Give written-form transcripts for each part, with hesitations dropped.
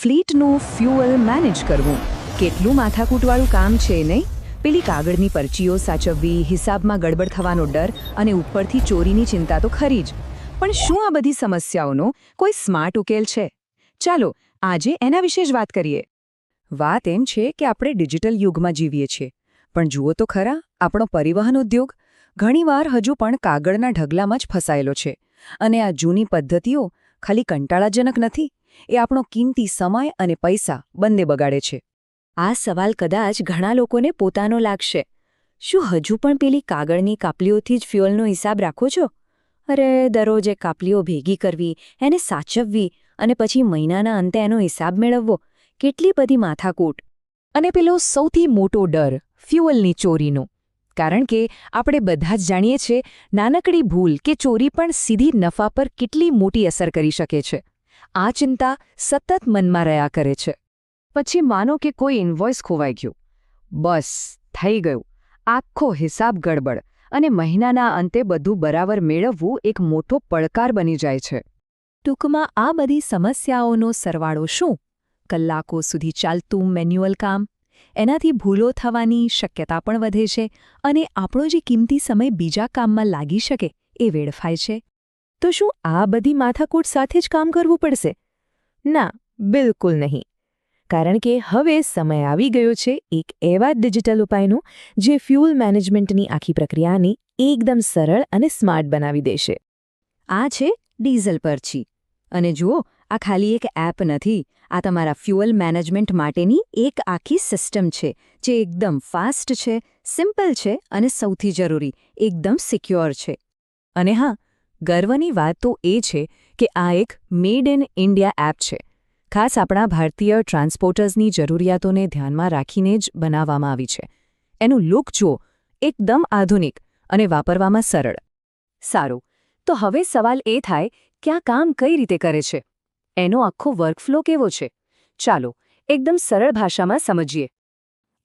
ફ્લીટનું fuel manage કરવું કેટલું માથાકૂટવાળું કામ છે નહીં? પેલી કાગળની પરચીઓ સાચવવી, હિસાબમાં ગડબડ થવાનો ડર અને ઉપરથી ચોરીની ચિંતા તો ખરી જ. પણ શું આ બધી સમસ્યાઓનો કોઈ સ્માર્ટ ઉકેલ છે? ચાલો આજે એના વિશે જ વાત કરીએ. વાત એમ છે કે આપણે ડિજિટલ યુગમાં જીવીએ છીએ, પણ જુઓ તો ખરા, આપણો પરિવહન ઉદ્યોગ ઘણીવાર હજુ પણ કાગળના ઢગલામાં જ ફસાયેલો છે. અને આ જૂની પદ્ધતિઓ ખાલી કંટાળાજનક નથી, એ આપણો કિંમતી સમય અને પૈસા બંને બગાડે છે. આ સવાલ કદાચ ઘણા લોકોને પોતાનો લાગશે. શું હજુ પણ પેલી કાગળની કાપલીઓથી જ ફ્યુઅલનો હિસાબ રાખો છો? અરે, દરરોજ એ કાપલીઓ ભેગી કરવી, એને સાચવવી અને પછી મહિનાના અંતે એનો હિસાબ મેળવવો, કેટલી બધી માથાકૂટ. અને પેલો સૌથી મોટો ડર, ફ્યુઅલની ચોરીનો. કારણ કે આપણે બધા જ જાણીએ છીએ, નાનકડી ભૂલ કે ચોરી પણ સીધી નફા પર કેટલી મોટી અસર કરી શકે છે. આ ચિંતા સતત મનમાં રહ્યા કરે છે. પછી માનો કે કોઈ ઇન્વોઇસ ખોવાઈ ગયું. બસ, થઈ ગયું. આખો હિસાબ ગડબડ અને મહિનાના અંતે બધું બરાબર મેળવવું એક મોટો પડકાર બની જાય છે. ટૂંકમાં આ બધી સમસ્યાઓનો સરવાળો શું? કલાકો સુધી ચાલતું મેન્યુઅલ કામ. એનાથી ભૂલો થવાની શક્યતા પણ વધે છે અને આપણો જે કિંમતી સમય બીજા કામમાં લાગી શકે એ વેડફાય છે. તો શું આ બધી માથાકૂટ સાથે જ કામ કરવું પડશે? ના, બિલકુલ નહીં. કારણ કે હવે સમય આવી ગયો છે એક એવા ડિજિટલ ઉપાયનો જે ફ્યુઅલ મેનેજમેન્ટની આખી પ્રક્રિયાને એકદમ સરળ અને સ્માર્ટ બનાવી દેશે. આ છે ડીઝલ પરચી. અને જુઓ, આ ખાલી એક એપ નથી, આ તમારા ફ્યુઅલ મેનેજમેન્ટ માટેની એક આખી સિસ્ટમ છે, જે એકદમ ફાસ્ટ છે, સિમ્પલ છે અને સૌથી જરૂરી, એકદમ સિક્યોર છે. અને હા, ગર્વની વાત તો એ છે કે આ એક મેડ ઇન ઇન્ડિયા એપ છે. ખાસ આપણા ભારતીય ટ્રાન્સપોર્ટર્સની જરૂરિયાતોને ધ્યાનમાં રાખીને જ બનાવવામાં આવી છે. એનું લુક જુઓ, એકદમ આધુનિક અને વાપરવામાં સરળ. સારું, તો હવે સવાલ એ થાય કે આ કામ કઈ રીતે કરે છે? એનો આખો વર્કફ્લો કેવો છે? ચાલો એકદમ સરળ ભાષામાં સમજીએ.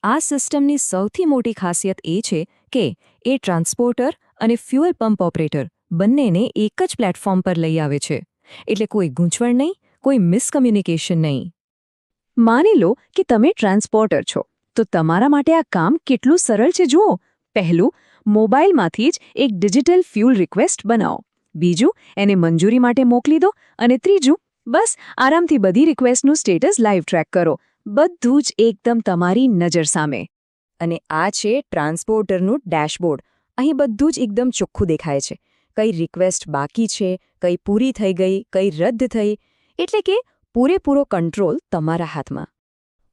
આ સિસ્ટમની સૌથી મોટી ખાસિયત એ છે કે એ ટ્રાન્સપોર્ટર અને ફ્યુઅલ પંપ ઓપરેટર બંનેને એક જ પ્લેટફોર્મ પર લઈ આવે છે. એટલે કોઈ ગૂંચવણ નહીં, કોઈ મિસકમ્યુનિકેશન નહીં. માની લો કે તમે ટ્રાન્સપોર્ટર છો, તો તમારા માટે આ કામ કેટલું સરળ છે જુઓ. પહેલું, મોબાઈલમાંથી જ એક ડિજિટલ ફ્યુઅલ રિક્વેસ્ટ બનાવો. બીજું, એને મંજૂરી માટે મોકલી દો. અને ત્રીજું, બસ આરામથી બધી રિક્વેસ્ટનું સ્ટેટસ લાઈવ ટ્રેક કરો. બધું જ એકદમ તમારી નજર સામે. અને આ છે ટ્રાન્સપોર્ટરનું ડેશબોર્ડ. અહીં બધું જ એકદમ ચોખ્ખું દેખાય છે. કઈ રિક્વેસ્ટ બાકી છે, કઈ પૂરી થઈ ગઈ, કઈ રદ થઈ. એટલે કે પૂરેપૂરો કંટ્રોલ તમારા હાથમાં.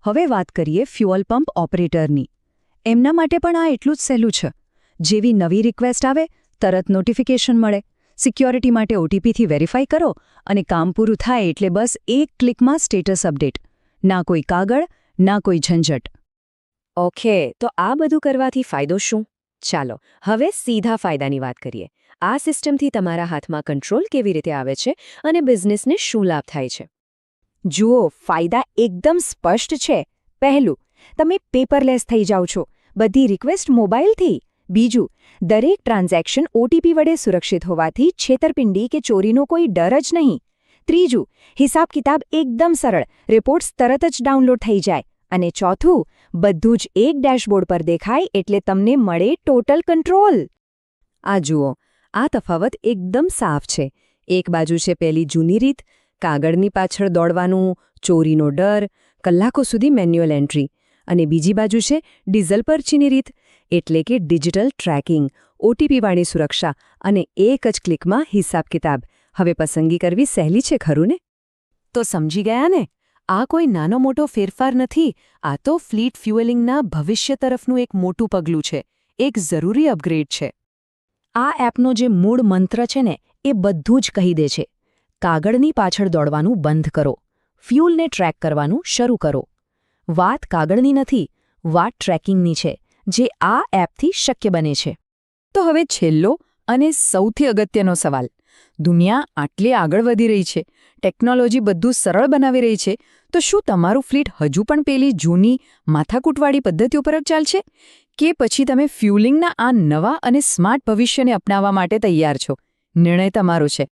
હવે વાત કરીએ ફ્યુઅલ પંપ ઓપરેટરની. એમના માટે પણ આ એટલું જ સહેલું છે. જેવી નવી રિક્વેસ્ટ આવે, તરત નોટિફિકેશન મળે. સિક્યોરિટી માટે ઓટીપીથી વેરીફાઈ કરો અને કામ પૂરું થાય એટલે બસ એક ક્લિકમાં સ્ટેટસ અપડેટ. ના કોઈ કાગળ, ના કોઈ ઝંઝટ. ઓકે, તો આ બધું કરવાથી ફાયદો શું? ચાલો હવે સીધા ફાયદાની વાત કરીએ. આ સિસ્ટમથી તમારા હાથમાં કંટ્રોલ કેવી રીતે આવે છે અને બિઝનેસને શું લાભ થાય છે? જુઓ, ફાયદા એકદમ સ્પષ્ટ છે. પહેલું, તમે પેપરલેસ થઈ જાઓ છો. બધી રિક્વેસ્ટ મોબાઈલથી. બીજું, દરેક ટ્રાન્ઝેક્શન ઓટીપી વડે સુરક્ષિત હોવાથી છેતરપિંડી કે ચોરીનો કોઈ ડર જ નહીં. ત્રીજું, હિસાબ કિતાબ એકદમ સરળ, રિપોર્ટ્સ તરત જ ડાઉનલોડ થઈ જાય. અને ચોથું, બધું જ એક ડેશબોર્ડ પર દેખાય એટલે તમને મળે ટોટલ કંટ્રોલ. આ જુઓ, આ તફાવત એકદમ સાફ છે. એક બાજુ છે પેલી જૂની રીત, કાગળની પાછળ દોડવાનું, ચોરીનો ડર, કલાકો સુધી મેન્યુઅલ એન્ટ્રી. અને બીજી બાજુ છે ડીઝલ પરચીની રીત, એટલે કે ડિજિટલ ટ્રેકિંગ, ઓટીપીવાળી સુરક્ષા અને એક જ ક્લિકમાં હિસાબ કિતાબ. હવે પસંદગી કરવી સહેલી છે ખરું ને? તો સમજી ગયા ને? આ કોઈ નાનો મોટો ફેરફાર નથી. આ તો ફ્લીટ ફ્યુઅલિંગના ભવિષ્ય તરફનું એક મોટું પગલું છે, એક જરૂરી અપગ્રેડ છે. આ એપનો જે મૂળ મંત્ર છે ને, એ બધું જ કહી દે છે. કાગળની પાછળ દોડવાનું બંધ કરો. ફ્યુઅલને ટ્રેક કરવાનું શરૂ કરો. વાત કાગળની નથી, વાત ટ્રેકિંગની છે, જે આ એપથી શક્ય બને છે. તો હવે છેલ્લો અને સૌથી અગત્યનો સવાલ. દુનિયા આટલી આગળ વધી રહી છે, ટેકનોલોજી બધું સરળ બનાવી રહી છે, તો શું તમારું ફ્લીટ હજુ પણ પેલી જૂની માથાકૂટવાળી પદ્ધતિઓ પર જ ચાલશે? કે પછી તમે ફ્યુઅલિંગના આ નવા અને સ્માર્ટ ભવિષ્યને અપનાવવા માટે તૈયાર છો? નિર્ણય તમારો છે.